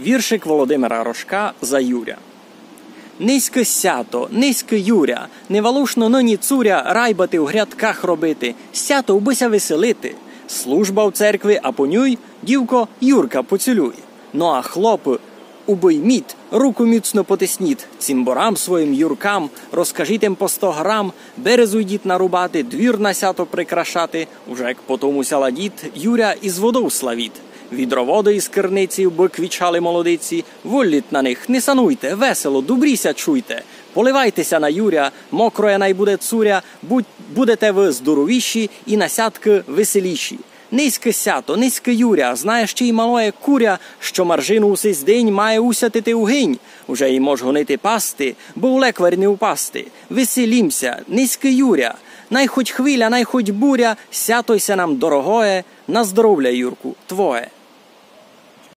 Віршик Володимира Рожка за Юря. Низьке сято, низьке Юря, невалушно нині цуря райбати у грядках робити, сято убися веселити. Служба в церкві апонюй, дівко Юрка поцілюй. Ну а хлопи, убойміть, руку міцно потисніть, цимборам своїм Юркам, розкажіть їм по 100 грам, березу йдіть нарубати, двір на сято прикрашати, уже як потому сяла дід, Юря із водою славіть. Відро води із керниці, бо квічали молодиці, воліть на них, не сануйте, весело, добріся чуйте. Поливайтеся на Юря, мокроя най буде цуря, будете ви здоровіші і на сятки веселіші. Низьке сято, низьке Юря, знає ще й малоє куря, що маржину у сей день має усятити у гинь. Уже й мож гонити пасти, бо у лекварь не упасти. Веселімся, низьке Юря, най хоть хвиля, най хоть буря, сятойся нам дорогое, на здоров'я, Юрку, твоє.